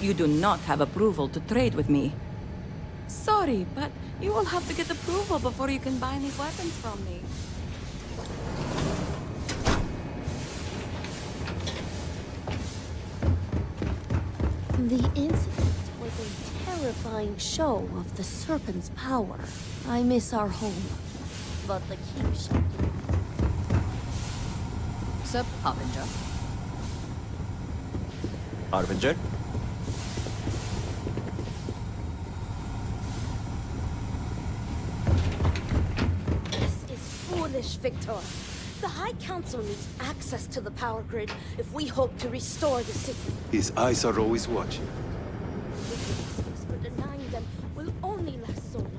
You do not have approval to trade with me. Sorry, but you will have to get approval before you can buy any weapons from me. The incident was a terrifying show of the Serpent's power. I miss our home, but the keep shut down. Sup, Harbinger? Harbinger? This is foolish, Victor. The High Council needs access to the power grid if we hope to restore the city. His eyes are always watching. This excuse for denying them will only last so long.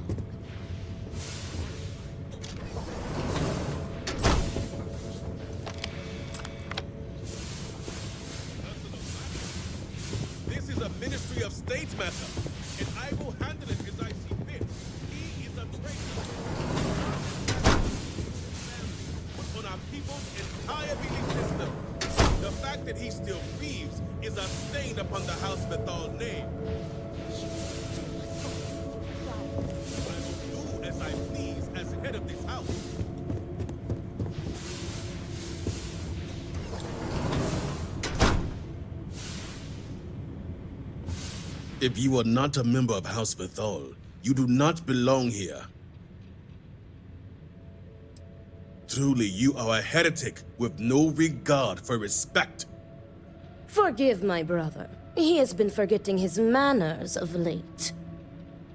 This is a Ministry of State matter, and I will handle it as I see fit. He is a traitor. Put on our people's entire belief system. The fact that he still grieves is a stain upon the House Bethal's name. I will do as I please as head of this house. If you are not a member of House Bethal, you do not belong here. Truly, you are a heretic with no regard for respect. Forgive my brother. He has been forgetting his manners of late.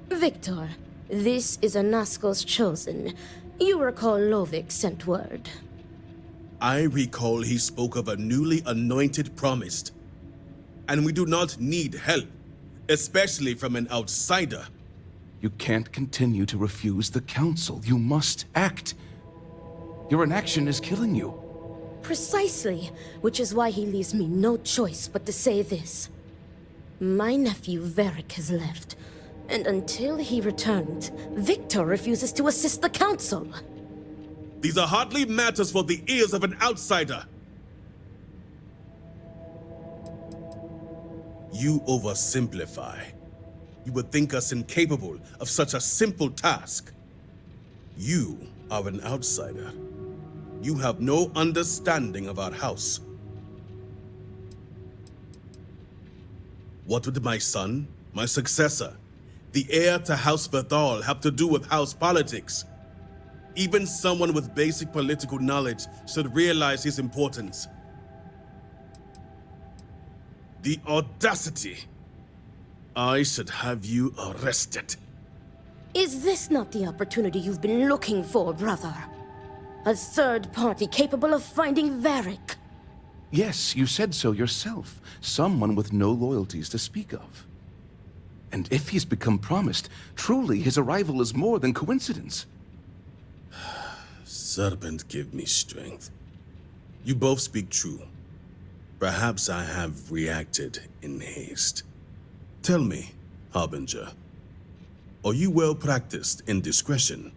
Victor, this is a Nazgul's chosen. You recall Lovik sent word. I recall he spoke of a newly anointed promised. And we do not need help, especially from an outsider. You can't continue to refuse the council. You must act. Your inaction is killing you. Precisely, which is why he leaves me no choice but to say this. My nephew Vaeric has left, and until he returns, Victor refuses to assist the council. These are hardly matters for the ears of an outsider. You oversimplify. You would think us incapable of such a simple task. You are an outsider. You have no understanding of our house. What would my son, my successor, the heir to House Bethal have to do with house politics? Even someone with basic political knowledge should realize his importance. The audacity! I should have you arrested. Is this not the opportunity you've been looking for, brother? A third party capable of finding Vaeric? Yes, you said so yourself. Someone with no loyalties to speak of. And if he's become promised, truly his arrival is more than coincidence. Serpent, give me strength. You both speak true. Perhaps I have reacted in haste. Tell me, Harbinger, are you well practiced in discretion?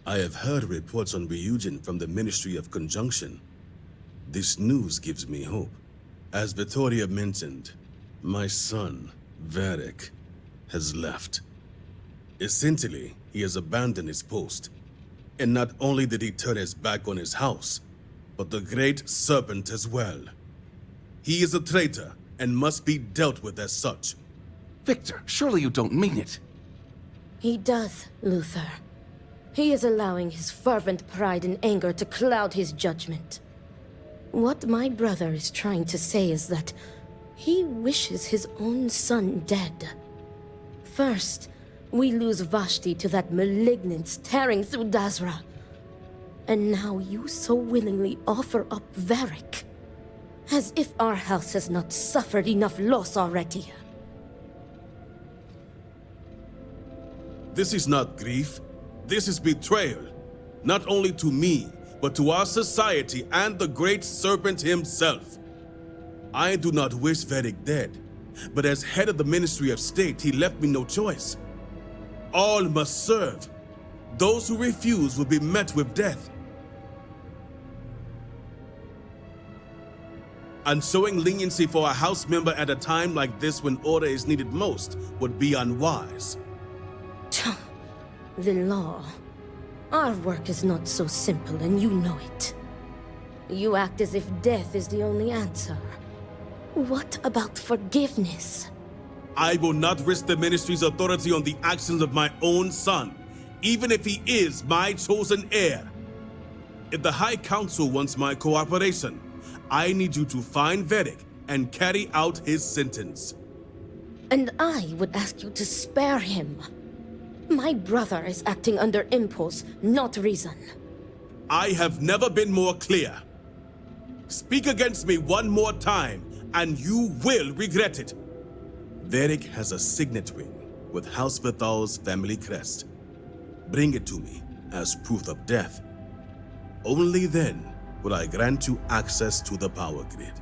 I have heard reports on Ryujin from the Ministry of Conjunction. This news gives me hope. As Vittoria mentioned, my son, Vaeric, has left. Essentially, he has abandoned his post. And not only did he turn his back on his house, but the Great Serpent as well. He is a traitor and must be dealt with as such. Victor, surely you don't mean it. He does, Luther. He is allowing his fervent pride and anger to cloud his judgment. What my brother is trying to say is that he wishes his own son dead. First, we lose Vashti to that malignance tearing through Dazra. And now you so willingly offer up Vaeric. As if our house has not suffered enough loss already. This is not grief. This is betrayal. Not only to me, but to our society and the Great Serpent himself. I do not wish Vaeric dead, But as head of the Ministry of State, he left me no choice. All must serve. Those who refuse will be met with death. And showing leniency for a house member at a time like this when order is needed most would be unwise. The law. Our work is not so simple, and you know it. You act as if death is the only answer. What about forgiveness? I will not risk the Ministry's authority on the actions of my own son, even if he is my chosen heir. If the High Council wants my cooperation, I need you to find Vaeric and carry out his sentence. And I would ask you to spare him. My brother is acting under impulse, not reason. I have never been more clear. Speak against me one more time, and you will regret it. Vaeric has a signet ring with House Vithal's family crest. Bring it to me as proof of death. Only then will I grant you access to the power grid.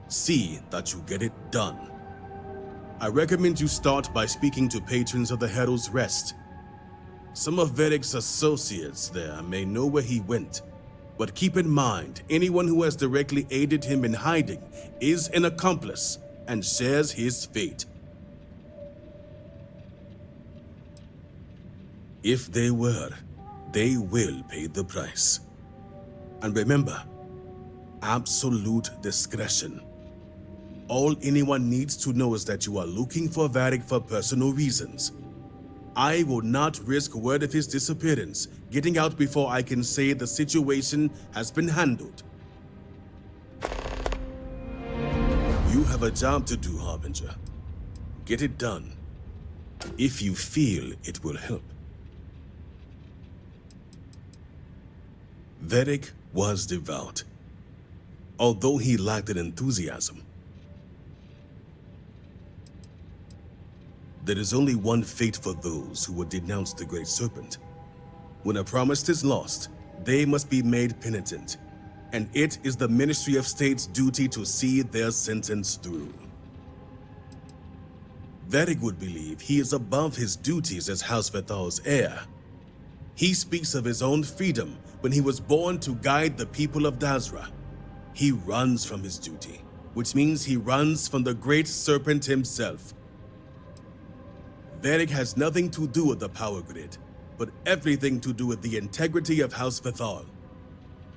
See that you get it done. I recommend you start by speaking to patrons of the Herald's Rest. Some of Vaeric's associates there may know where he went, but keep in mind, anyone who has directly aided him in hiding is an accomplice and shares his fate. If they were, they will pay the price. And remember, absolute discretion. All anyone needs to know is that you are looking for Vaeric for personal reasons. I will not risk word of his disappearance getting out before I can say the situation has been handled. You have a job to do, Harbinger. Get it done, if you feel it will help. Vaeric was devout, although he lacked an enthusiasm. There is only one fate for those who would denounce the Great Serpent. When a promise is lost, they must be made penitent, and it is the Ministry of State's duty to see their sentence through. Vaeric would believe he is above his duties as House Vithal's heir. He speaks of his own freedom when he was born to guide the people of Dazra. He runs from his duty, which means he runs from the Great Serpent himself. Vaeric has nothing to do with the power grid, but everything to do with the integrity of House Vithal.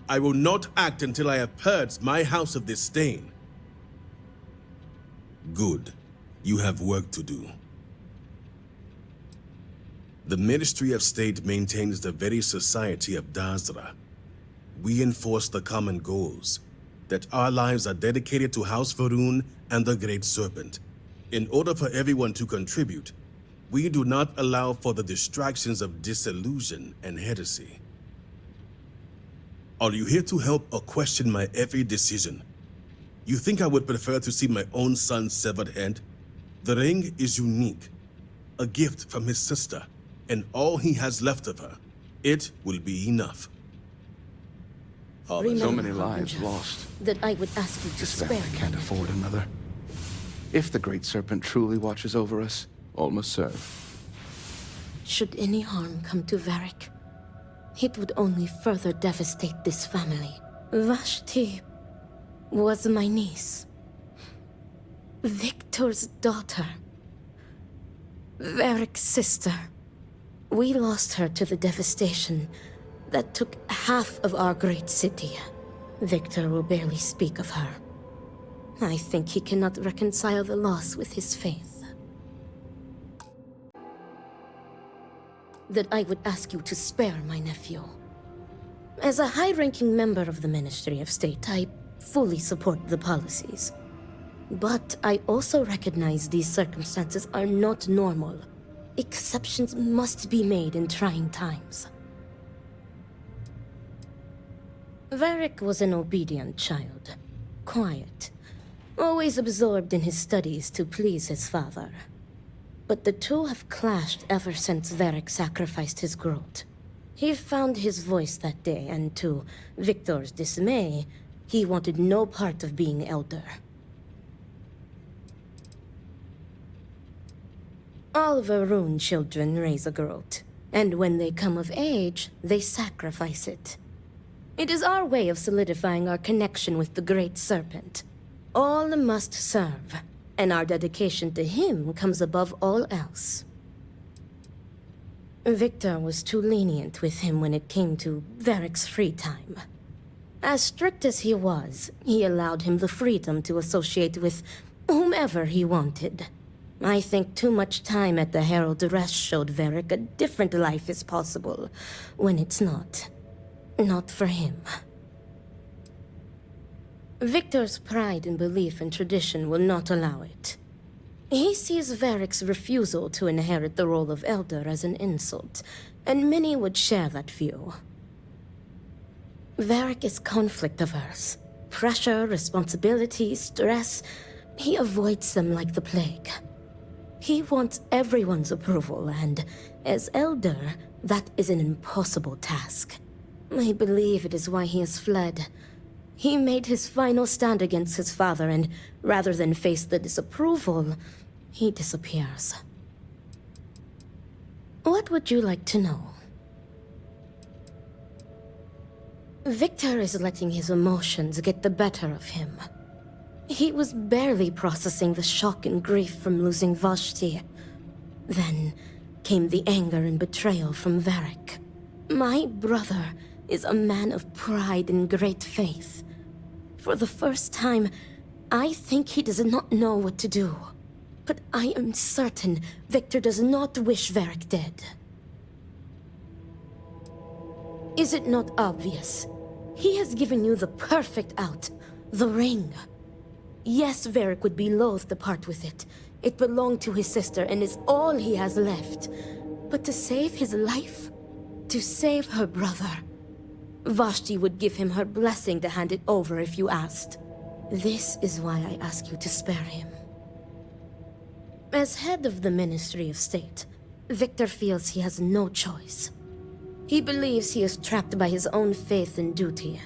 I will not act until I have purged my house of this stain. Good. You have work to do. The Ministry of State maintains the very society of Dazra. We enforce the common goals, that our lives are dedicated to House Va'ruun and the Great Serpent. In order for everyone to contribute, we do not allow for the distractions of disillusion and heresy. Are you here to help or question my every decision? You think I would prefer to see my own son's severed head? The ring is unique, a gift from his sister, and all he has left of her. It will be enough. Remember, So many lives Harbinger, lost. that I would ask you to This spare family me. can't afford another. If the Great Serpent truly watches over us, all must serve. Should any harm come to Vaeric, it would only further devastate this family. Vashti was my niece. Victor's daughter. Vaeric's sister. We lost her to the devastation that took half of our great city. Victor will barely speak of her. I think he cannot reconcile the loss with his faith. That I would ask you to spare my nephew. As a high-ranking member of the Ministry of State, I fully support the policies. But I also recognize these circumstances are not normal. Exceptions must be made in trying times. Vaeric was an obedient child, quiet, always absorbed in his studies to please his father. But the two have clashed ever since Vaeric sacrificed his growth. He found his voice that day, and to Victor's dismay, He wanted no part of being elder. All Varun children raise a goat, and when they come of age, they sacrifice it. It is our way of solidifying our connection with the Great Serpent. All must serve, and our dedication to him comes above all else. Victor was too lenient with him when it came to Vaeric's free time. As strict as he was, he allowed him the freedom to associate with whomever he wanted. I think too much time at the Herald Rest showed Vaeric a different life is possible, when it's not. Not for him. Victor's pride and belief in tradition will not allow it. He sees Vaeric's refusal to inherit the role of Elder as an insult, and many would share that view. Vaeric is conflict averse. Pressure, responsibility, stress, he avoids them like the plague. He wants everyone's approval, and as Elder, that is an impossible task. I believe it is why he has fled. He made his final stand against his father, and rather than face the disapproval, he disappears. What would you like to know? Victor is letting his emotions get the better of him. He was barely processing the shock and grief from losing Vashti. Then came the anger and betrayal from Vaeric. My brother is a man of pride and great faith. For the first time, I think he does not know what to do. But I am certain Victor does not wish Vaeric dead. Is it not obvious? He has given you the perfect out, the ring. Yes, Vaeric would be loath to part with it. It belonged to his sister and is all he has left. But to save his life, to save her brother, Vashti would give him her blessing to hand it over if you asked. This is why I ask you to spare him. As head of the Ministry of State, Victor feels he has no choice. He believes he is trapped by his own faith and duty.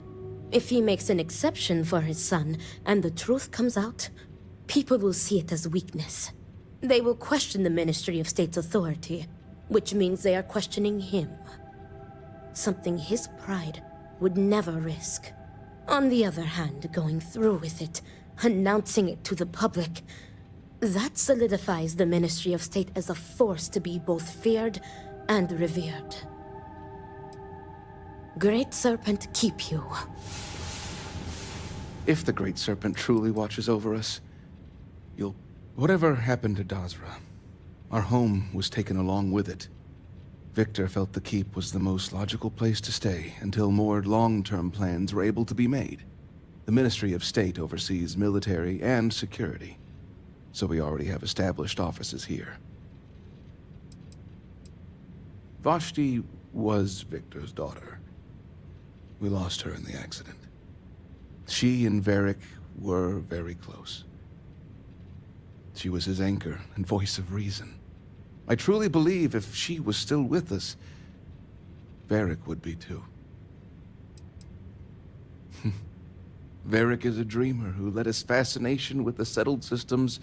If he makes an exception for his son, and the truth comes out, people will see it as weakness. They will question the Ministry of State's authority, which means they are questioning him. Something his pride would never risk. On the other hand, going through with it, announcing it to the public, that solidifies the Ministry of State as a force to be both feared and revered. Great Serpent keep you. If the Great Serpent truly watches over us, you'll... Whatever happened to Dazra, our home was taken along with it. Victor felt the keep was the most logical place to stay until more long-term plans were able to be made. The Ministry of State oversees military and security, so we already have established offices here. Vashti was Victor's daughter. We lost her in the accident. She and Vaeric were very close. She was his anchor and voice of reason. I truly believe if she was still with us, Vaeric would be too. Vaeric is a dreamer who let his fascination with the settled systems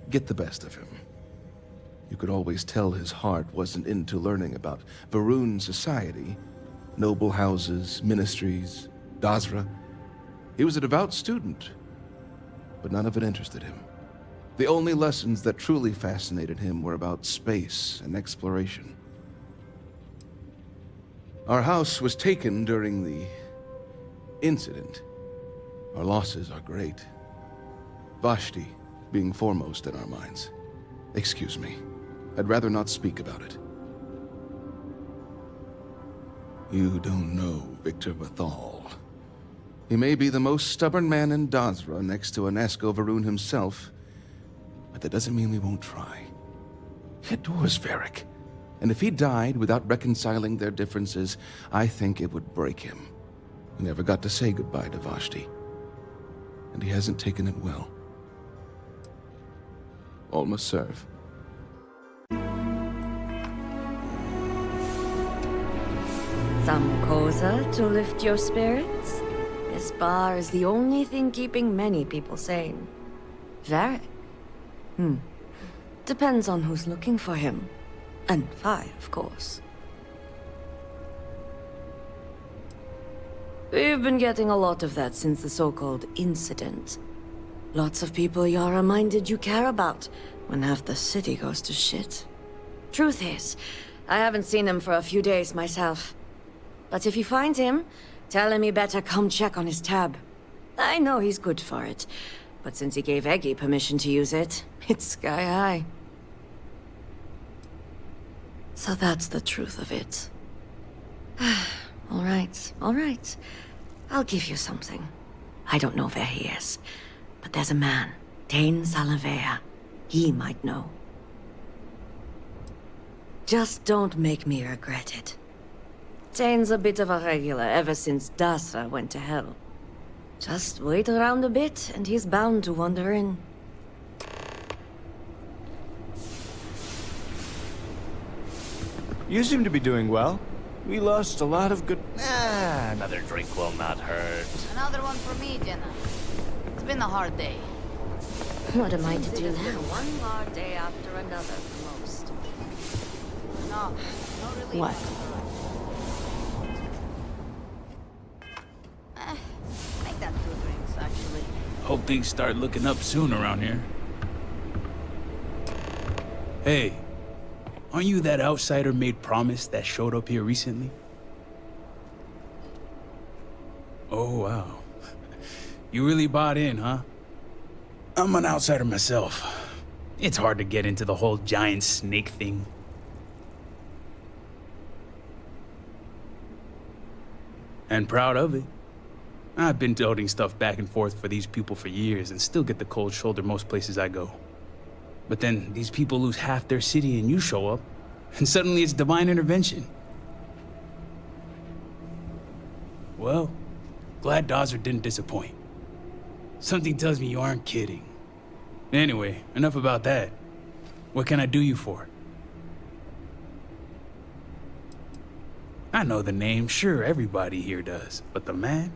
get the best of him. You could always tell his heart wasn't into learning about Varun society, noble houses, ministries, Dazra. He was a devout student, but none of it interested him. The only lessons that truly fascinated him were about space and exploration. Our house was taken during the incident. Our losses are great. Vashti being foremost in our minds. Excuse me. I'd rather not speak about it. You don't know Victor Vathal. He may be the most stubborn man in Dazra next to Anesko Varun himself, but that doesn't mean we won't try. He adores Vaeric, and if he died without reconciling their differences, I think it would break him. He never got to say goodbye to Vashti, and he hasn't taken it well. All must serve. Some koza to lift your spirits? This bar is the only thing keeping many people sane. Vaeric? Depends on who's looking for him. And Vi, of course. We've been getting a lot of that since the so-called incident. Lots of people you're reminded you care about when half the city goes to shit. Truth is, I haven't seen him for a few days myself. But if you find him, tell him he better come check on his tab. I know he's good for it, but since he gave Eggy permission to use it, it's sky high. So that's the truth of it. All right. I'll give you something. I don't know where he is, but there's a man, Tane Salavea. He might know. Just don't make me regret it. Tane's a bit of a regular ever since Dasra went to hell. Just wait around a bit, and he's bound to wander in. You seem to be doing well. We lost a lot of good... Another drink will not hurt. Another one for me, Jenna. It's been a hard day. What am I to do now? One hard day after another for most. No relief. What? Make that 2 drinks, actually. Hope things start looking up soon around here. Hey, aren't you that outsider made promise that showed up here recently? Oh, wow. You really bought in, huh? I'm an outsider myself. It's hard to get into the whole giant snake thing. And proud of it. I've been toting stuff back and forth for these people for years and still get the cold shoulder most places I go. But then these people lose half their city and you show up, and suddenly it's divine intervention. Well, glad Dazra didn't disappoint. Something tells me you aren't kidding. Anyway, enough about that. What can I do you for? I know the name, sure, everybody here does. But the man?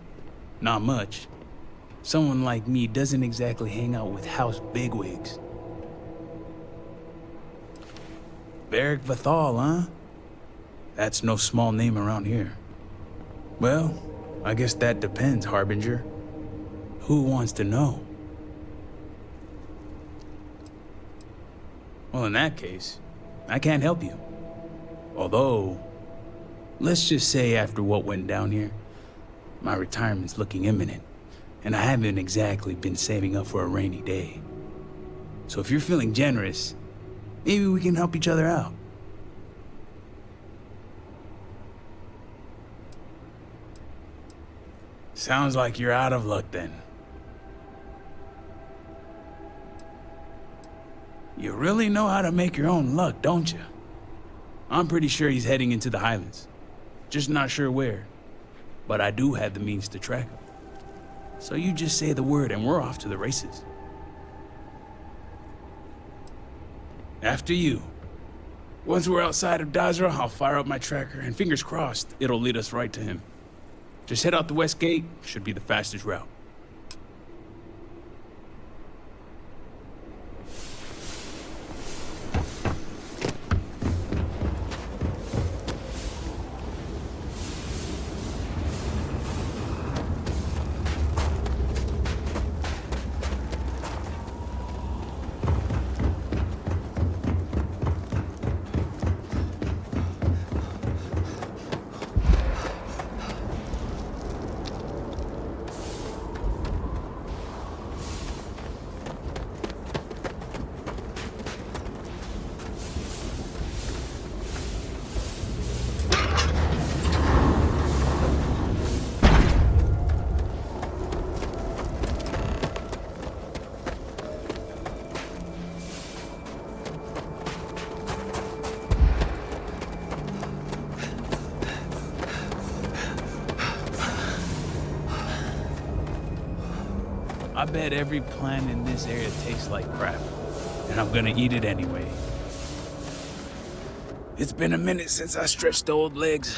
Not much. Someone like me doesn't exactly hang out with house bigwigs. Vaeric Vathal, huh? That's no small name around here. Well, I guess that depends, Harbinger. Who wants to know? Well, in that case, I can't help you. Although, let's just say after what went down here, my retirement's looking imminent, and I haven't exactly been saving up for a rainy day. So if you're feeling generous, maybe we can help each other out. Sounds like you're out of luck then. You really know how to make your own luck, don't you? I'm pretty sure he's heading into the Highlands. Just not sure where. But I do have the means to track him. So you just say the word and we're off to the races. After you. Once we're outside of Dazra, I'll fire up my tracker and fingers crossed, it'll lead us right to him. Just head out the west gate, should be the fastest route. I bet every plant in this area tastes like crap, and I'm gonna eat it anyway. It's been a minute since I stretched the old legs.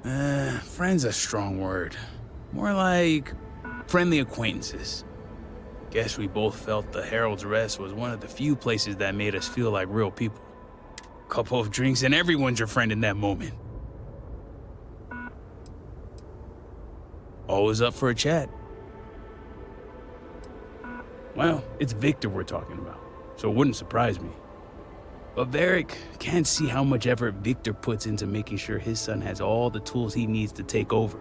Friend's a strong word. More like friendly acquaintances. Guess we both felt the Herald's Rest was one of the few places that made us feel like real people. Couple of drinks and everyone's your friend in that moment. Always up for a chat. Well, it's Victor we're talking about, so it wouldn't surprise me. But Vaeric can't see how much effort Victor puts into making sure his son has all the tools he needs to take over.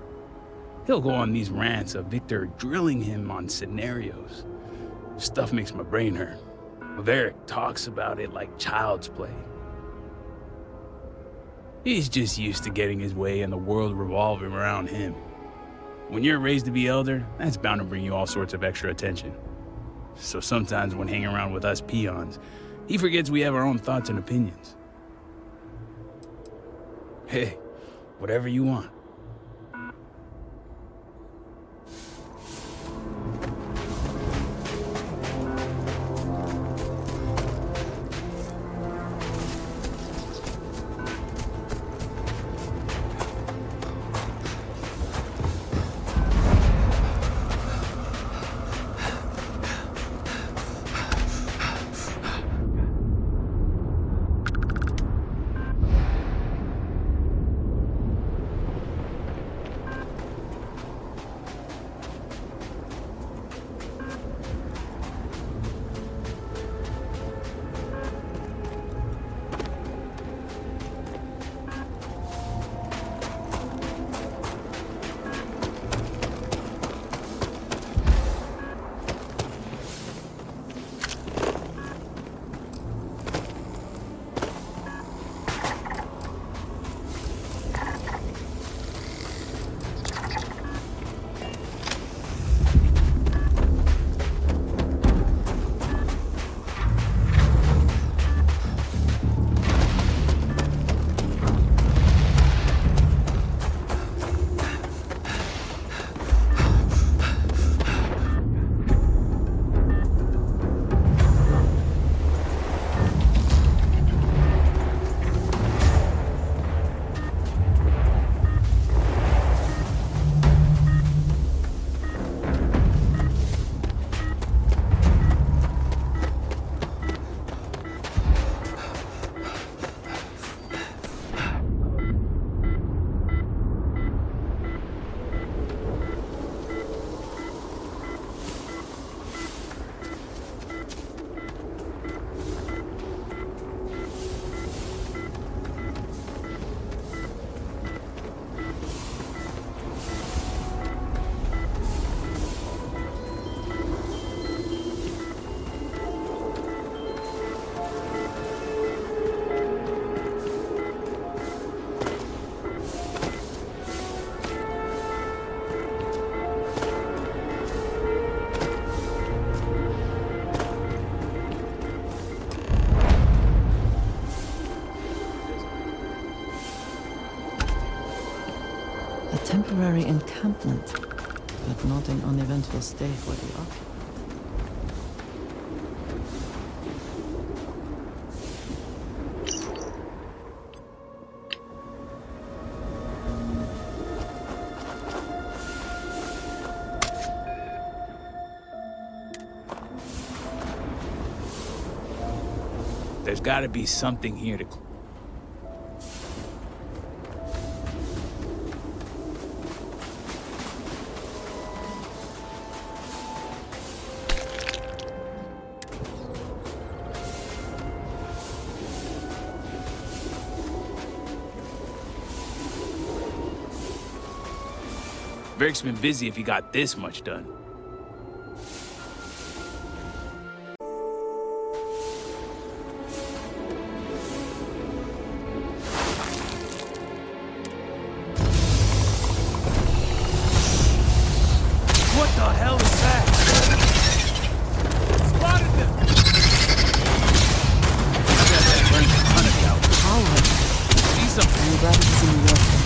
He'll go on these rants of Victor drilling him on scenarios. Stuff makes my brain hurt. Vaeric talks about it like child's play. He's just used to getting his way and the world revolving around him. When you're raised to be elder, that's bound to bring you all sorts of extra attention. So sometimes when hanging around with us peons, he forgets we have our own thoughts and opinions. Hey, whatever you want. Temporary encampment, but not an uneventful stay for the occupied. There's gotta be something here to... Vaeric's been busy if he got this much done. What the hell is that? Spotted them! I bet that burns a ton of cows. Howard, See something? I'm glad to see you working.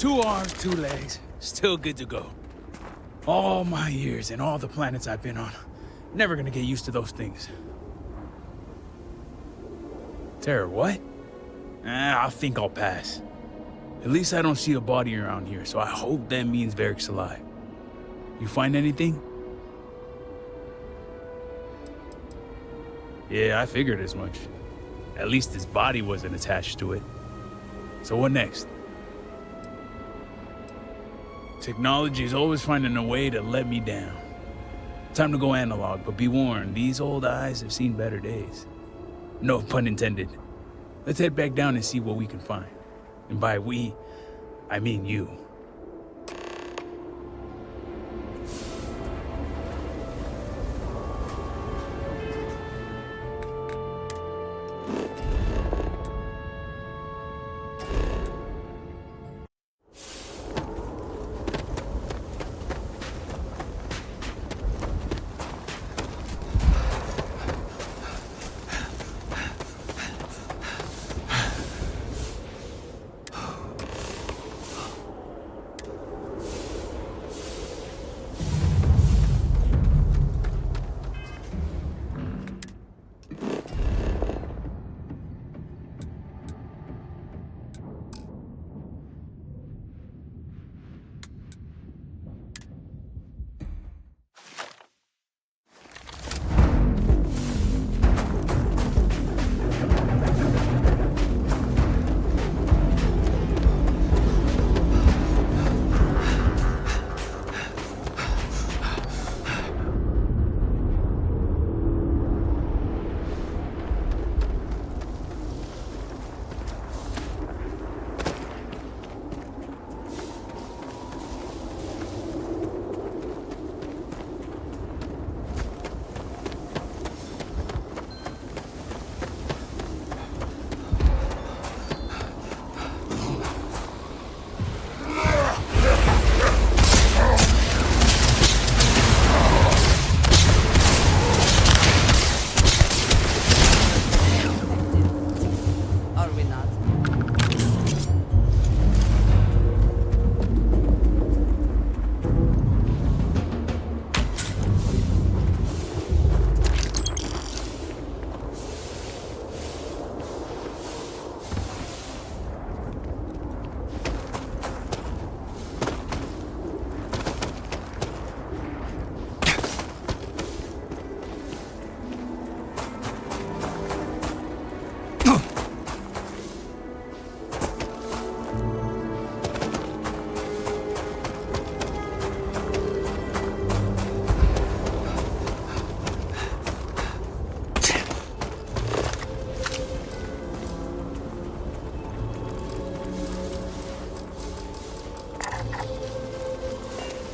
2 arms, 2 legs. Still good to go. All my years and all the planets I've been on. Never gonna get used to those things. Terror, what? I think I'll pass. At least I don't see a body around here, so I hope that means Vaeric's alive. You find anything? Yeah, I figured as much. At least his body wasn't attached to it. So what next? Technology's always finding a way to let me down. Time to go analog, but be warned, these old eyes have seen better days. No pun intended. Let's head back down and see what we can find. And by we, I mean you.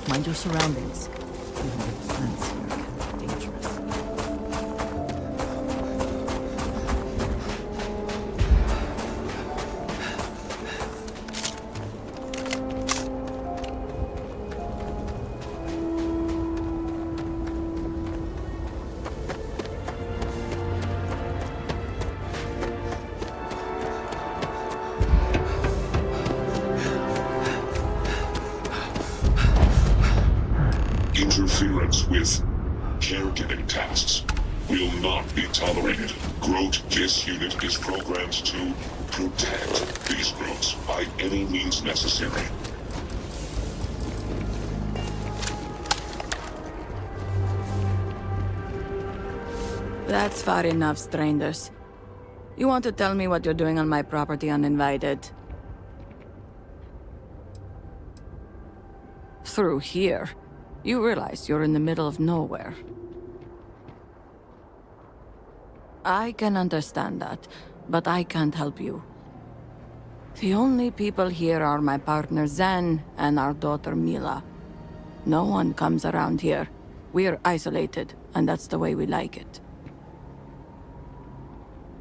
Mind your surroundings. Even the plants here can be dangerous. Interference with caregiving tasks will not be tolerated. Grote, this unit is programmed to protect these Grotes by any means necessary. That's far enough, strangers. You want to tell me what you're doing on my property uninvited? Through here. You realize you're in the middle of nowhere. I can understand that, but I can't help you. The only people here are my partner Zen and our daughter Mila. No one comes around here. We're isolated, and that's the way we like it.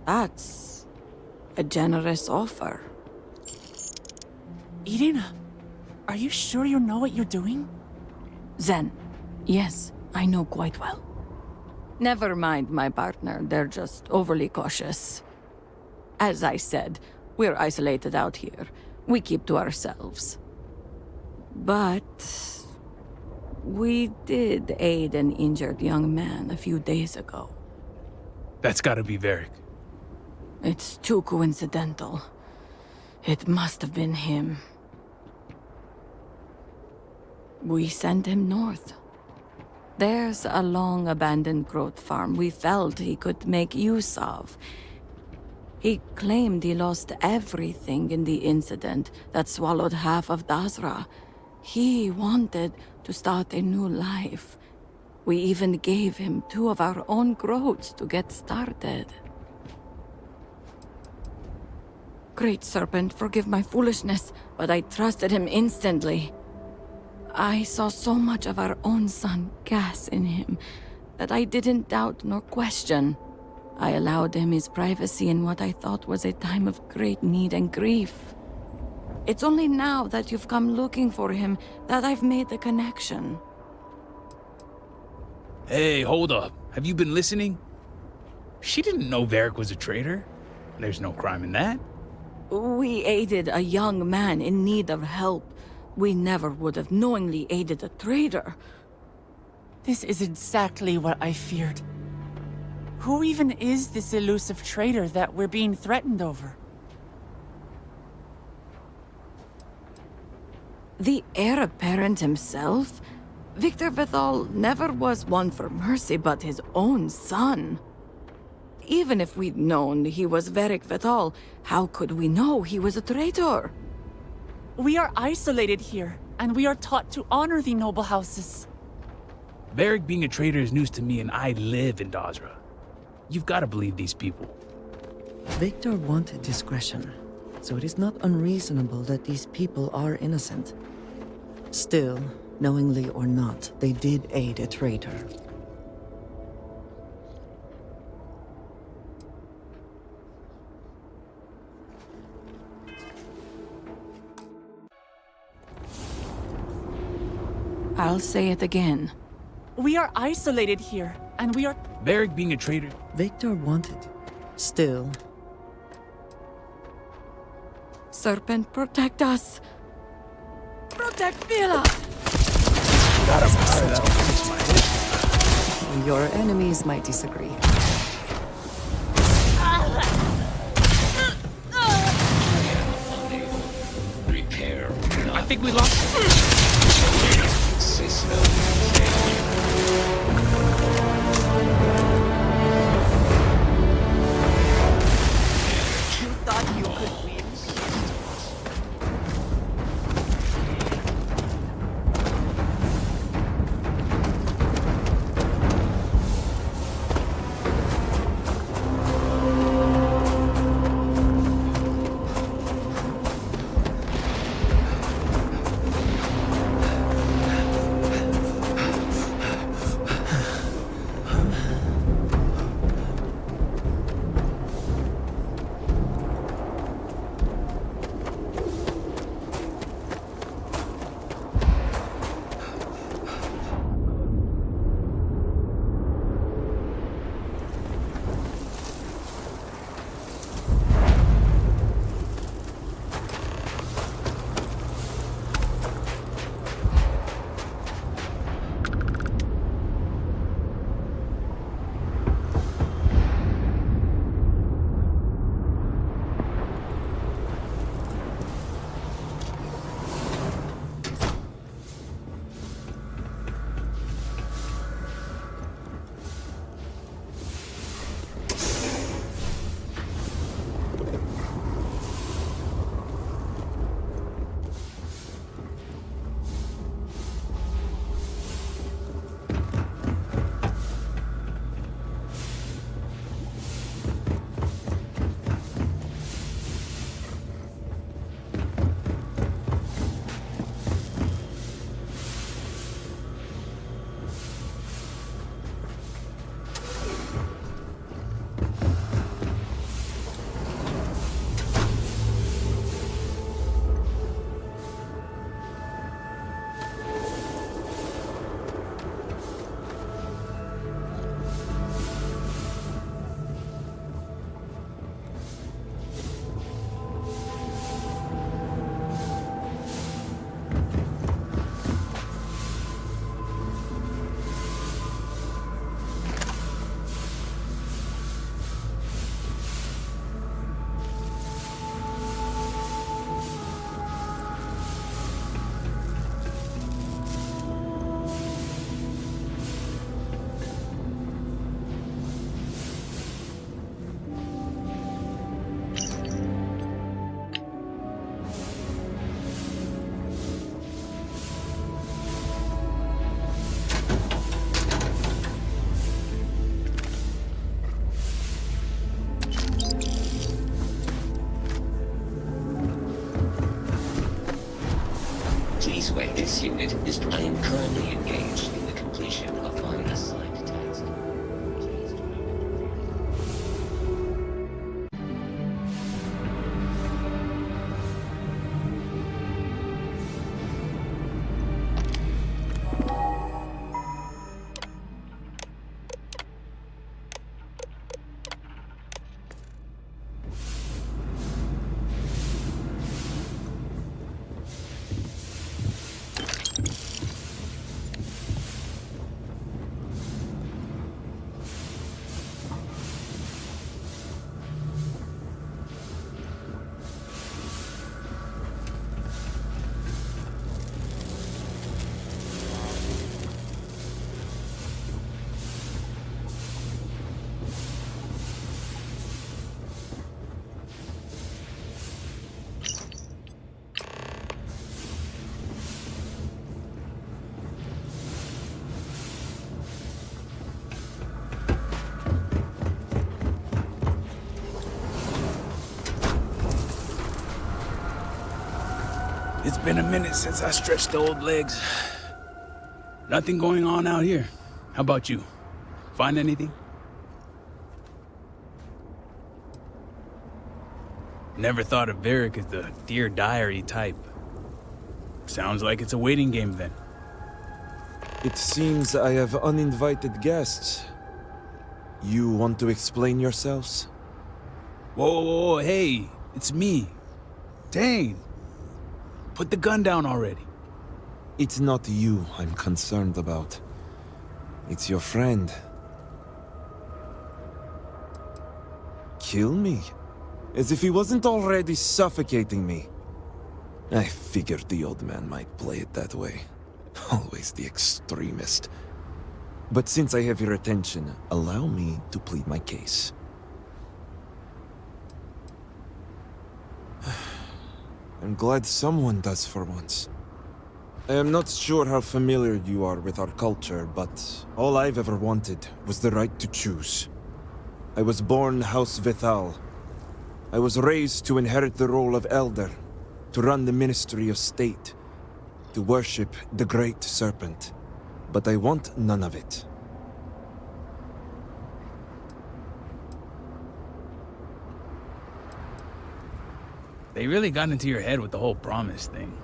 That's a generous offer. Eden, are you sure you know what you're doing? Zen, yes, I know quite well. Never mind my partner, they're just overly cautious. As I said, we're isolated out here. We keep to ourselves. But we did aid an injured young man a few days ago. That's gotta be Vaeric. It's too coincidental. It must have been him. We sent him north. There's a long-abandoned growth farm we felt he could make use of. He claimed he lost everything in the incident that swallowed half of Dazra. He wanted to start a new life. We even gave him 2 of our own growths to get started. Great Serpent, forgive my foolishness, but I trusted him instantly. I saw so much of our own son gas in him that I didn't doubt nor question. I allowed him his privacy in what I thought was a time of great need and grief. It's only now that you've come looking for him that I've made the connection. Hey, hold up. Have you been listening? She didn't know Vaeric was a traitor. There's no crime in that. We aided a young man in need of help. We never would have knowingly aided a traitor. This is exactly what I feared. Who even is this elusive traitor that we're being threatened over? The heir apparent himself? Victor Vethal never was one for mercy but his own son. Even if we'd known he was Vaeric Vethal, how could we know he was a traitor? We are isolated here, and we are taught to honor the noble houses. Vaeric being a traitor is news to me, and I live in Dazra. You've got to believe these people. Victor wanted discretion, so it is not unreasonable that these people are innocent. Still, knowingly or not, they did aid a traitor. I'll say it again. We are isolated here, and we are... Vaeric being a traitor... Victor wanted. Still... Serpent, protect us! Protect Mila! Your enemies might disagree. Repair. I think we lost... System. You thought you could win? been a minute since I stretched the old legs. Nothing going on out here. How about you? Find anything? Never thought of Vaeric as the Dear Diary type. Sounds like it's a waiting game then. It seems I have uninvited guests. You want to explain yourselves? Whoa, hey, it's me. Tane. Put the gun down already. It's not you I'm concerned about. It's your friend. Kill me? As if he wasn't already suffocating me. I figured the old man might play it that way. Always the extremist. But since I have your attention, allow me to plead my case. I'm glad someone does for once. I am not sure how familiar you are with our culture, but all I've ever wanted was the right to choose. I was born House Vithal. I was raised to inherit the role of Elder, to run the Ministry of State, to worship the Great Serpent. But I want none of it. They really got into your head with the whole promise thing.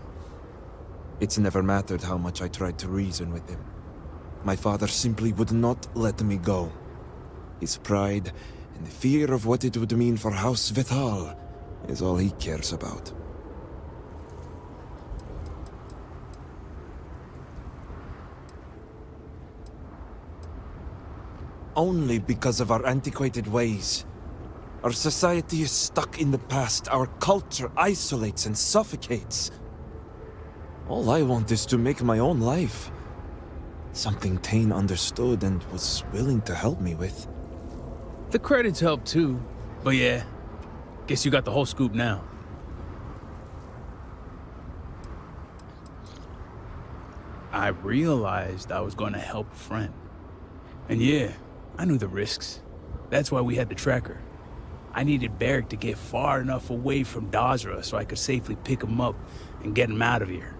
It's never mattered how much I tried to reason with him. My father simply would not let me go. His pride and the fear of what it would mean for House Vithal is all he cares about. Only because of our antiquated ways. Our society is stuck in the past. Our culture isolates and suffocates. All I want is to make my own life. Something Tane understood and was willing to help me with. The credits help too. But yeah, guess you got the whole scoop now. I realized I was going to help a friend. And yeah, I knew the risks. That's why we had the tracker. I needed Vaeric to get far enough away from Dazra so I could safely pick him up and get him out of here.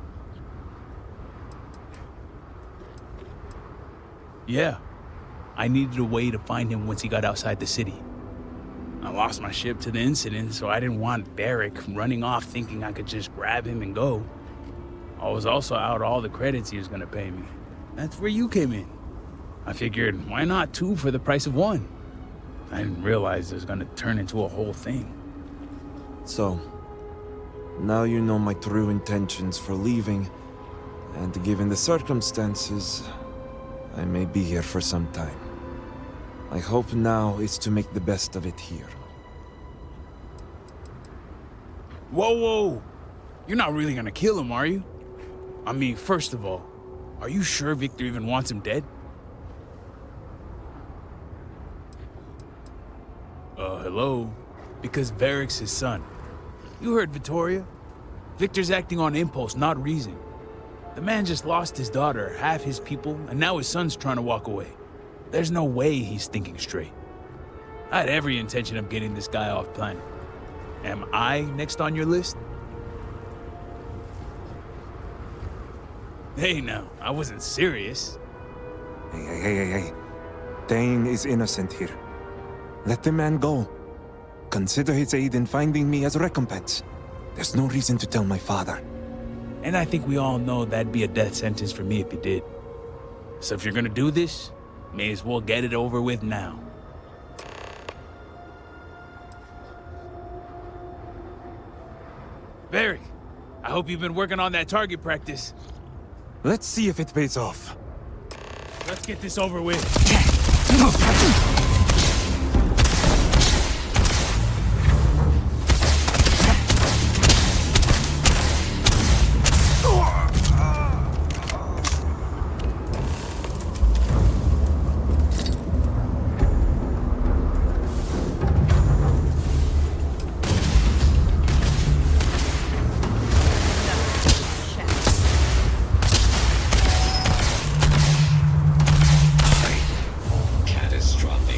Yeah, I needed a way to find him once he got outside the city. I lost my ship to the incident, so I didn't want Vaeric running off thinking I could just grab him and go. I was also out all the credits he was gonna pay me. That's where you came in. I figured, why not two for the price of one? I didn't realize it was gonna turn into a whole thing. So, now you know my true intentions for leaving, and given the circumstances, I may be here for some time. My hope now is to make the best of it here. Whoa! You're not really gonna kill him, are you? I mean, first of all, are you sure Victor even wants him dead? Hello? Because Vaeric's his son. You heard Vittoria. Victor's acting on impulse, not reason. The man just lost his daughter, half his people, and now his son's trying to walk away. There's no way he's thinking straight. I had every intention of getting this guy off planet. Am I next on your list? Hey now, I wasn't serious. Hey. Tane is innocent here. Let the man go. Consider his aid in finding me as recompense. There's no reason to tell my father. And I think we all know that'd be a death sentence for me if you did. So if you're gonna do this, may as well get it over with now. Vaeric, I hope you've been working on that target practice. Let's see if it pays off. Let's get this over with. Catastrophic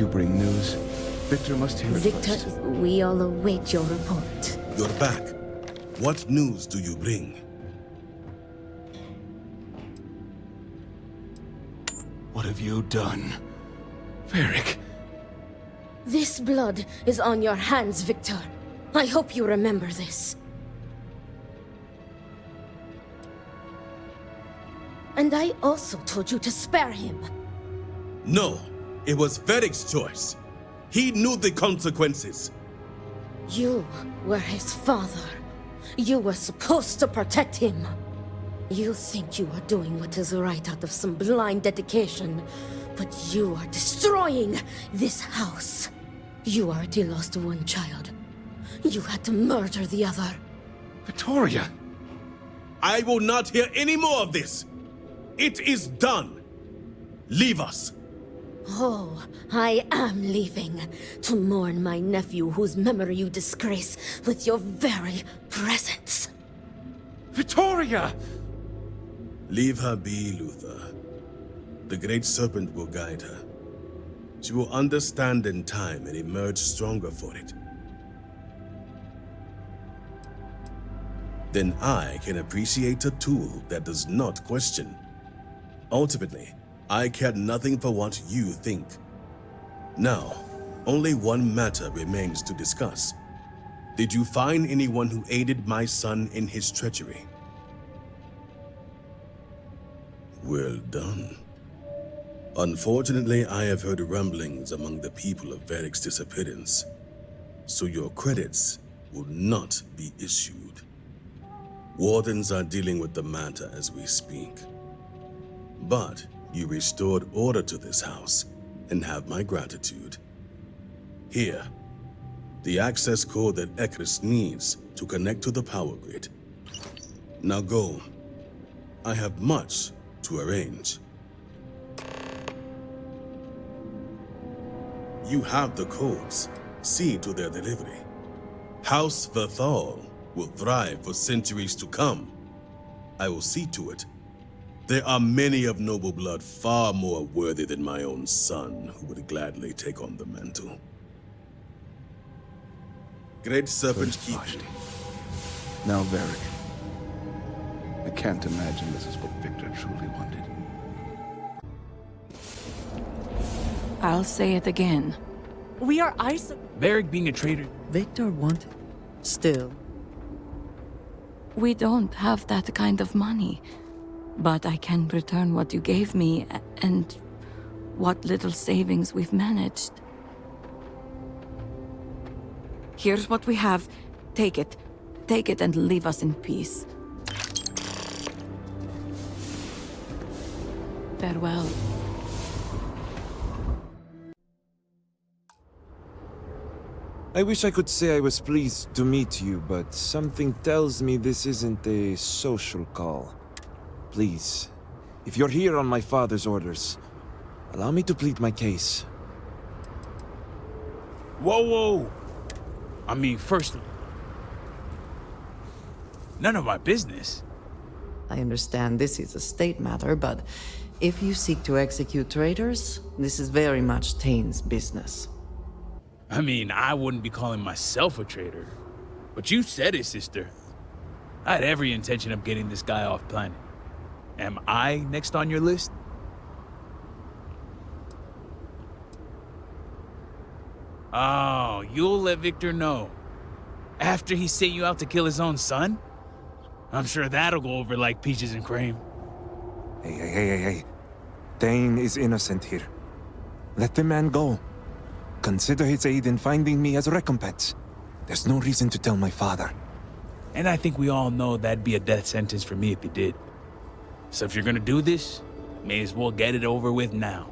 you bring news, Victor must hear it Victor, first. we all await your report. You're back. What news do you bring? What have you done? Vaeric. This blood is on your hands, Victor. I hope you remember this. And I also told you to spare him. No, it was Vaeric's choice. He knew the consequences. You were his father. You were supposed to protect him. You think you are doing what is right out of some blind dedication, but you are destroying this house. You already lost one child. You had to murder the other. Victoria! I will not hear any more of this. It is done. Leave us. Oh, I am leaving to mourn my nephew whose memory you disgrace with your very presence. Victoria! Leave her be, Luther. The Great Serpent will guide her. She will understand in time and emerge stronger for it. Then I can appreciate a tool that does not question. Ultimately, I care nothing for what you think. Now, only one matter remains to discuss. Did you find anyone who aided my son in his treachery? Well done. Unfortunately, I have heard rumblings among the people of Vaeric's disappearance, so your credits will not be issued. Wardens are dealing with the matter as we speak. But you restored order to this house and have my gratitude. Here, the access code that Ekris needs to connect to the power grid. Now go. I have much to arrange. You have the codes. See to their delivery. House Verthal will thrive for centuries to come. I will see to it. There are many of noble blood far more worthy than my own son who would gladly take on the mantle. Great Serpent keep you. Now, Vaeric. I can't imagine this is what Victor truly wanted. I'll say it again. We are Vaeric being a traitor. Victor wanted. Still. We don't have that kind of money. But I can return what you gave me, and what little savings we've managed. Here's what we have. Take it. Take it and leave us in peace. Farewell. I wish I could say I was pleased to meet you, but something tells me this isn't a social call. Please, if you're here on my father's orders, allow me to plead my case. Whoa, whoa! I mean, first, none of my business. I understand this is a state matter, but if you seek to execute traitors, this is very much Tane's business. I mean, I wouldn't be calling myself a traitor. But you said it, sister. I had every intention of getting this guy off planet. Am I next on your list? Oh, you'll let Victor know. After he sent you out to kill his own son? I'm sure that'll go over like peaches and cream. Hey. Tane is innocent here. Let the man go. Consider his aid in finding me as recompense. There's no reason to tell my father. And I think we all know that'd be a death sentence for me if he did. So if you're gonna do this, may as well get it over with now.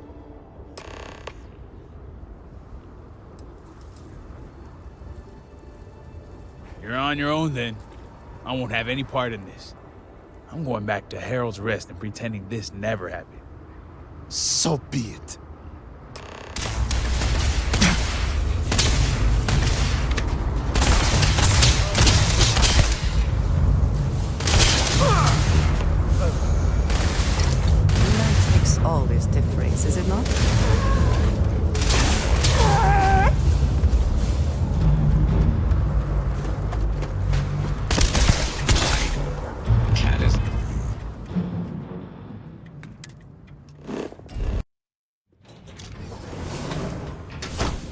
You're on your own then. I won't have any part in this. I'm going back to Harold's Rest and pretending this never happened. So be it. All this to phrase, is it not?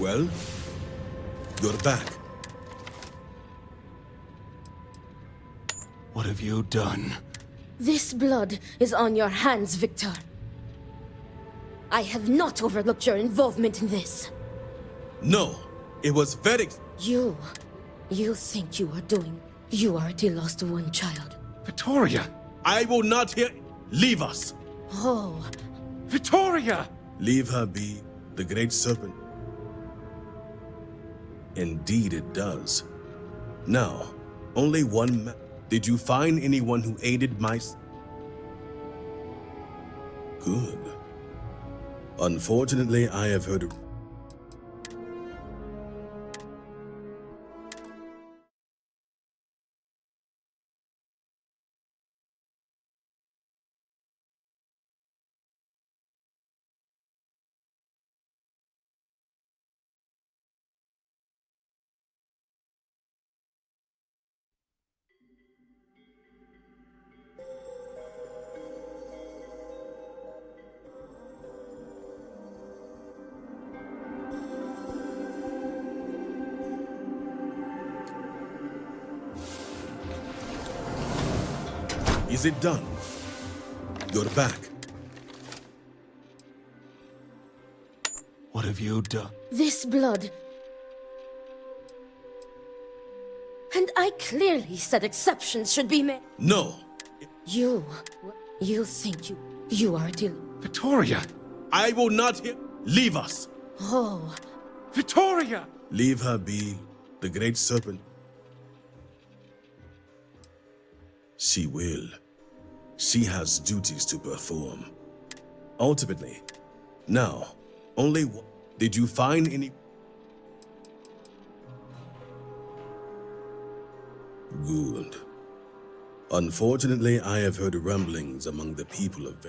Well, you're back. What have you done? This blood is on your hands, Victor. I have not overlooked your involvement in this. No, it was Vaeric. You think you are doing... You already lost one child. Victoria! I will not hear... Leave us! Oh, Victoria! Leave her be, the great serpent. Indeed it does. Now, only one Did you find anyone who aided my... Good. Unfortunately, I have heard... Is it done? You're back. What have you done? this blood... And I clearly said exceptions should be made. No! You think you are deal... Victoria! I will not hear... Leave us! Oh, Victoria! Leave her be, the great serpent. She will. She has duties to perform. Ultimately, now, only one... Did you find any... Good. Unfortunately, I have heard rumblings among the people of...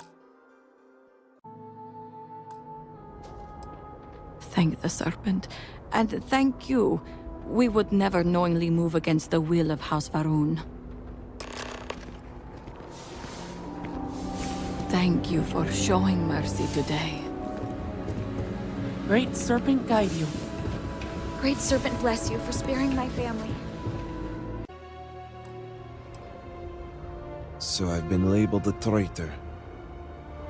Thank the serpent, and thank you. We would never knowingly move against the will of House Varun. Thank you for showing mercy today. Great Serpent guide you. Great Serpent bless you for sparing my family. So I've been labeled a traitor.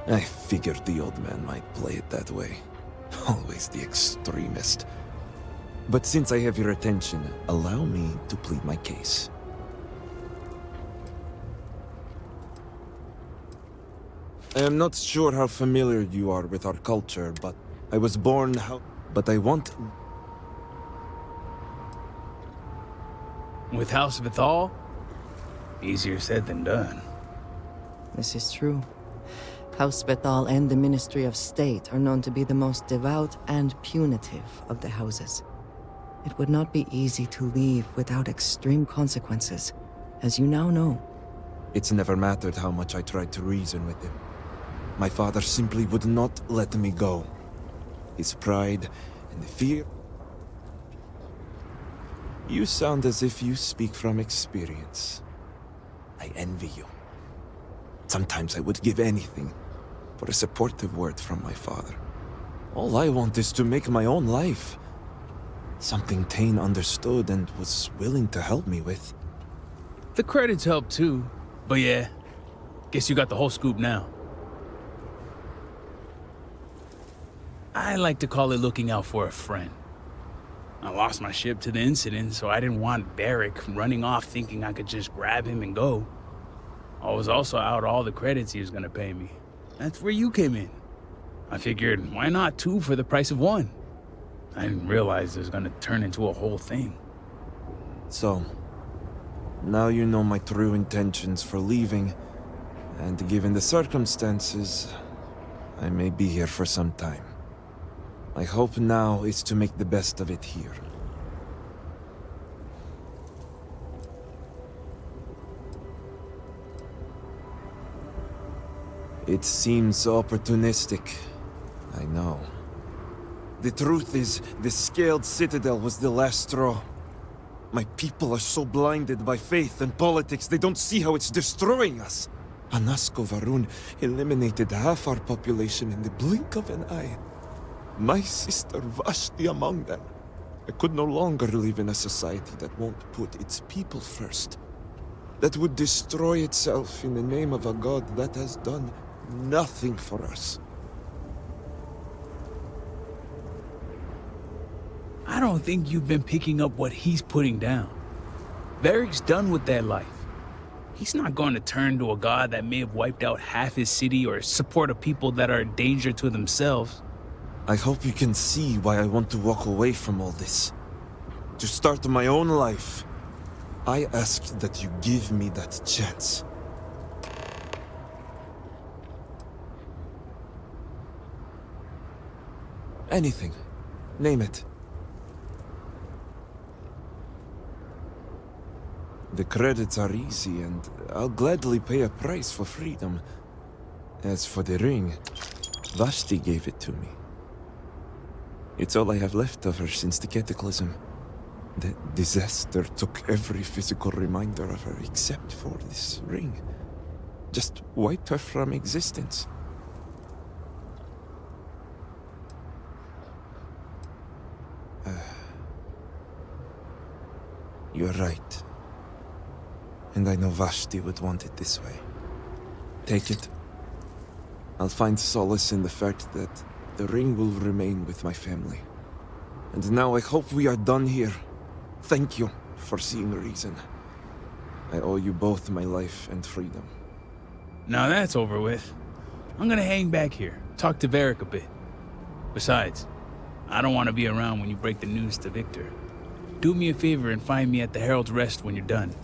I figured the old man might play it that way. Always the extremist. But since I have your attention, allow me to plead my case. I am not sure how familiar you are with our culture, but I was born how... But I want... With House Vithal? Easier said than done. This is true. House Vethal and the Ministry of State are known to be the most devout and punitive of the houses. It would not be easy to leave without extreme consequences, as you now know. It's never mattered how much I tried to reason with him. My father simply would not let me go. His pride and the fear... You sound as if you speak from experience. I envy you. Sometimes I would give anything for a supportive word from my father. All I want is to make my own life. Something Tane understood and was willing to help me with. The credits help too. But yeah, guess you got the whole scoop now. I like to call it looking out for a friend. I lost my ship to the incident, so I didn't want Vaeric running off thinking I could just grab him and go. I was also out all the credits he was gonna pay me. That's where you came in. I figured, why not 2 for the price of 1? I didn't realize it was gonna turn into a whole thing. So, now you know my true intentions for leaving, and given the circumstances, I may be here for some time. My hope now is to make the best of it here. It seems opportunistic, I know. The truth is, the Scaled Citadel was the last straw. My people are so blinded by faith and politics, they don't see how it's destroying us. Anasko Varun eliminated half our population in the blink of an eye. My sister Vashti among them. I could no longer live in a society that won't put its people first. That would destroy itself in the name of a god that has done nothing for us. I don't think you've been picking up what he's putting down. Vaeric's done with that life. He's not going to turn to a god that may have wiped out half his city or support a people that are a danger to themselves. I hope you can see why I want to walk away from all this. To start my own life. I ask that you give me that chance. Anything. Name it. The credits are easy, and I'll gladly pay a price for freedom. As for the ring, Vashti gave it to me. It's all I have left of her since the cataclysm. The disaster took every physical reminder of her except for this ring. Just wiped her from existence. You're right. And I know Vashti would want it this way. Take it. I'll find solace in the fact that the ring will remain with my family. And now I hope we are done here. Thank you for seeing reason. I owe you both my life and freedom. Now that's over with. I'm gonna hang back here, talk to Vaeric a bit. Besides, I don't want to be around when you break the news to Victor. Do me a favor and find me at the Herald's Rest when you're done.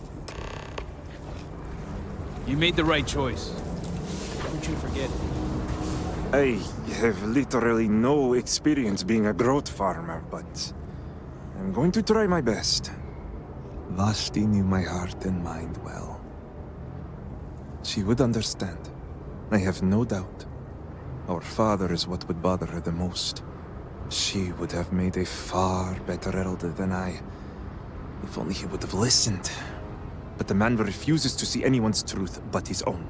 You made the right choice. Don't you forget it. I have literally no experience being a growth farmer, but I'm going to try my best. Vashti knew my heart and mind well. She would understand. I have no doubt. Our father is what would bother her the most. She would have made a far better elder than I. If only he would have listened. But the man refuses to see anyone's truth but his own.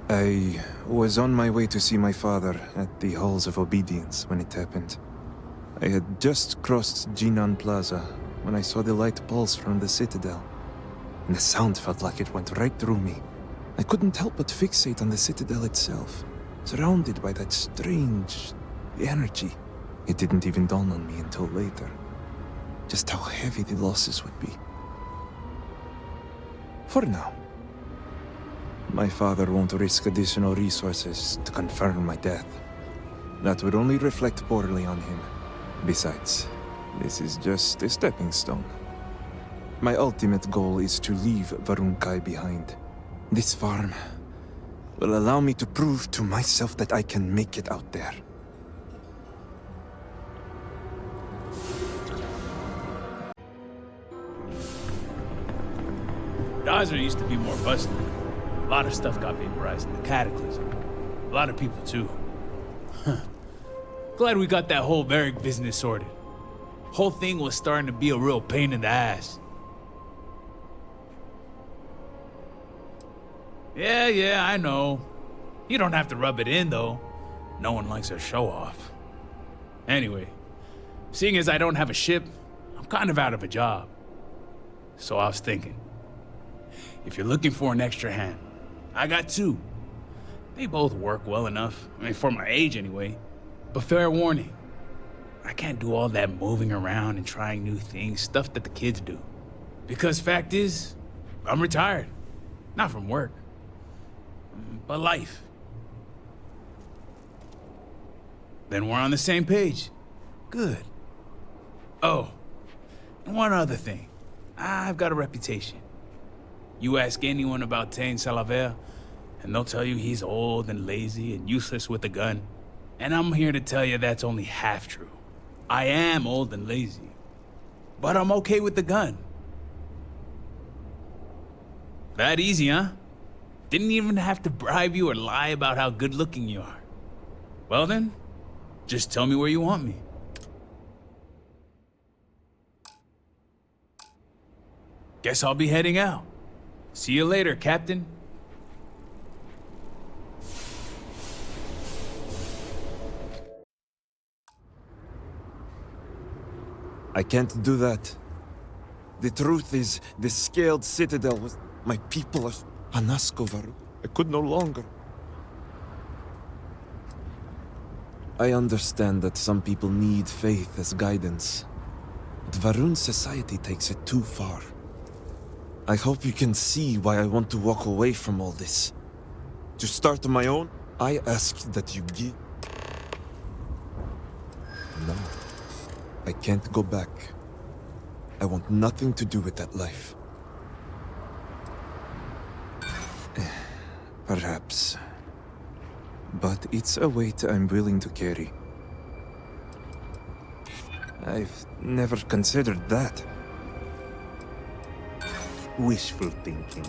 I was on my way to see my father at the Halls of Obedience when it happened. I had just crossed Jinan Plaza when I saw the light pulse from the Citadel. And the sound felt like it went right through me. I couldn't help but fixate on the Citadel itself, surrounded by that strange energy. It didn't even dawn on me until later, just how heavy the losses would be. For now. My father won't risk additional resources to confirm my death. That would only reflect poorly on him. Besides, this is just a stepping stone. My ultimate goal is to leave Varunkai behind. This farm will allow me to prove to myself that I can make it out there. Dazra used to be more bustling. A lot of stuff got vaporized in the Cataclysm. A lot of people, too. Glad we got that whole Vaeric business sorted. Whole thing was starting to be a real pain in the ass. Yeah, I know. You don't have to rub it in, though. No one likes a show-off. Anyway, seeing as I don't have a ship, I'm kind of out of a job. So I was thinking, if you're looking for an extra hand, I got two. They both work well enough, I mean, for my age anyway. But fair warning, I can't do all that moving around and trying new things, stuff that the kids do. Because fact is, I'm retired. Not from work, but life. Then we're on the same page. Good. Oh, and one other thing. I've got a reputation. You ask anyone about Tane Salaver, and they'll tell you he's old and lazy and useless with a gun. And I'm here to tell you that's only half true. I am old and lazy, but I'm okay with the gun. That easy, huh? Didn't even have to bribe you or lie about how good looking you are. Well then, just tell me where you want me. Guess I'll be heading out. See you later, Captain. I can't do that. The truth is, the scaled citadel was my people of Anaskovar. I could no longer. I understand that some people need faith as guidance, but Varun's society takes it too far. I hope you can see why I want to walk away from all this. To start my own, I ask that you give. No, I can't go back. I want nothing to do with that life. Perhaps. But it's a weight I'm willing to carry. I've never considered that. Wishful thinking.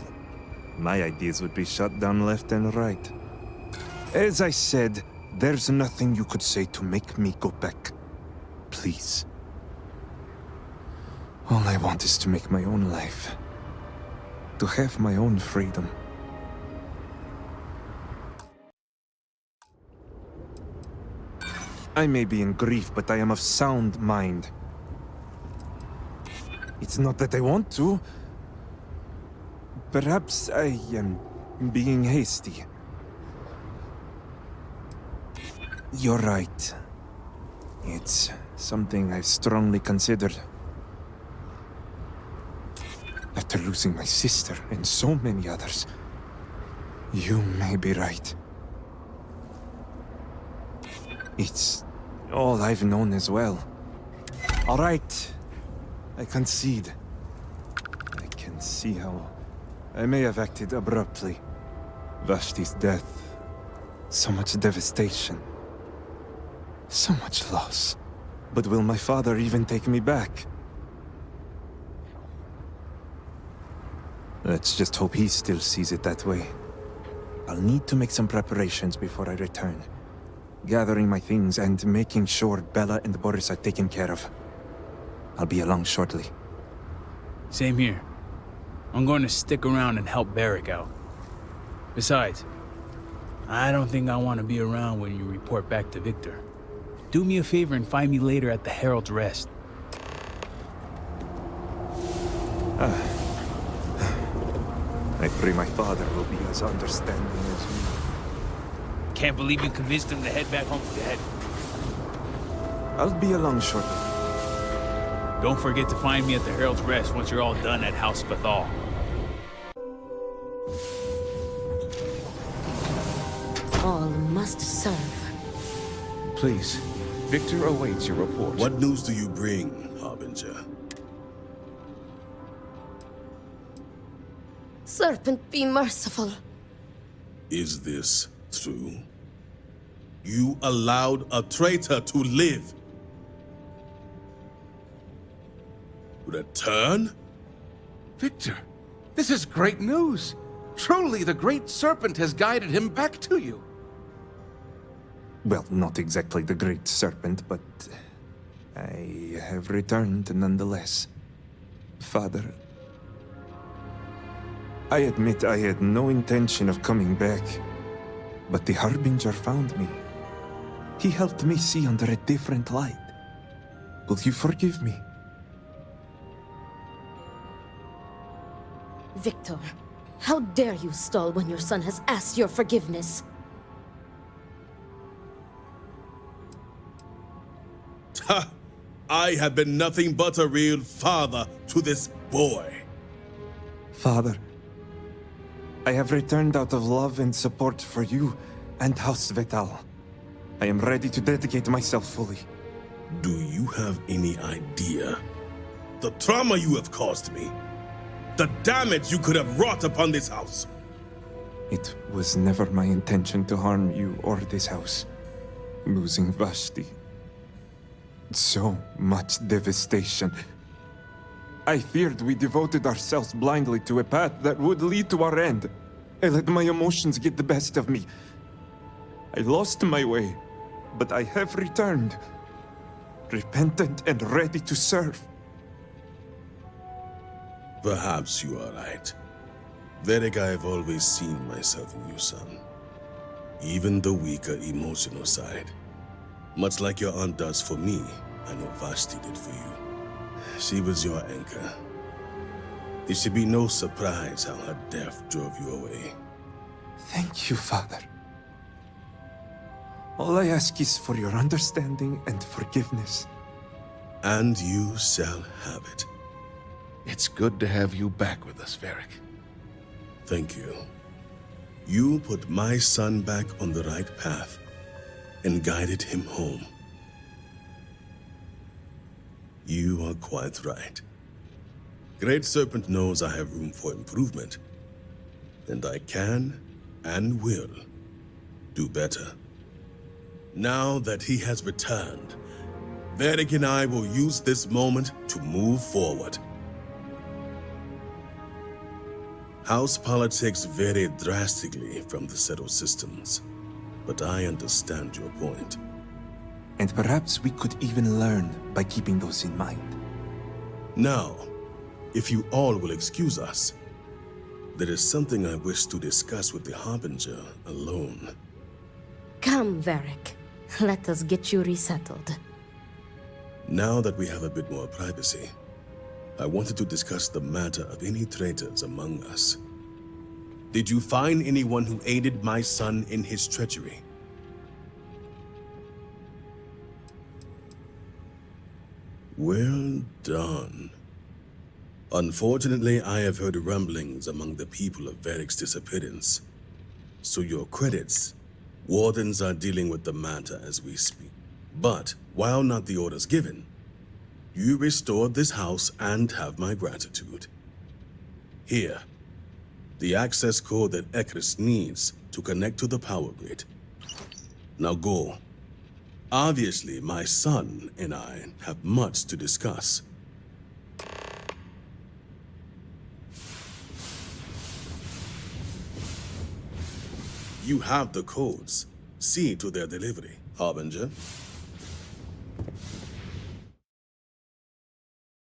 My ideas would be shut down left and right. As I said, there's nothing you could say to make me go back. Please. All I want is to make my own life. To have my own freedom. I may be in grief, but I am of sound mind. It's not that I want to. Perhaps I am being hasty. You're right. It's something I've strongly considered. After losing my sister and so many others, you may be right. It's all I've known as well. All right. I concede. I can see how I may have acted abruptly. Vashti's death. So much devastation. So much loss. But will my father even take me back? Let's just hope he still sees it that way. I'll need to make some preparations before I return. Gathering my things and making sure Bella and Boris are taken care of. I'll be along shortly. Same here. I'm going to stick around and help Vaeric out. Besides, I don't think I want to be around when you report back to Victor. Do me a favor and find me later at the Herald's Rest. I pray my father will be as understanding as you. Can't believe you convinced him to head back home dead. I'll be along shortly. Don't forget to find me at the Herald's Rest once you're all done at House Bethal. All must serve. Please, Victor awaits your report. What news do you bring, Harbinger? Serpent, be merciful. Is this true? You allowed a traitor to live. Return? Victor, this is great news. Truly, the Great Serpent has guided him back to you. Well, not exactly the Great Serpent, but I have returned nonetheless. Father, I admit I had no intention of coming back, but the Harbinger found me. He helped me see under a different light. Will you forgive me? Victor, how dare you stall when your son has asked your forgiveness? Ha! I have been nothing but a real father to this boy. Father, I have returned out of love and support for you and House Vetal. I am ready to dedicate myself fully. Do you have any idea the trauma you have caused me? The damage you could have wrought upon this house? It was never my intention to harm you or this house. Losing Vashti. So much devastation. I feared we devoted ourselves blindly to a path that would lead to our end. I let my emotions get the best of me. I lost my way, but I have returned. Repentant and ready to serve. Perhaps you are right. Vaeric, I have always seen myself in you, son. Even the weaker emotional side. Much like your aunt does for me, I know Vashti did for you. She was your anchor. It should be no surprise how her death drove you away. Thank you, Father. All I ask is for your understanding and forgiveness. And you shall have it. It's good to have you back with us, Vaeric. Thank you. You put my son back on the right path and guided him home. You are quite right. Great Serpent knows I have room for improvement, and I can and will do better. Now that he has returned, Vaeric and I will use this moment to move forward. House politics vary drastically from the settled systems, but I understand your point. And perhaps we could even learn by keeping those in mind. Now, if you all will excuse us, there is something I wish to discuss with the Harbinger alone. Come, Vaeric. Let us get you resettled. Now that we have a bit more privacy, I wanted to discuss the matter of any traitors among us. Did you find anyone who aided my son in his treachery? Well done. Unfortunately, I have heard rumblings among the people of Vaeric's disappearance. So your credits. Wardens are dealing with the matter as we speak. But, while not the orders given, you restored this house and have my gratitude. Here, the access code that Ekris needs to connect to the power grid. Now go. Obviously, my son and I have much to discuss. You have the codes. See to their delivery, Harbinger.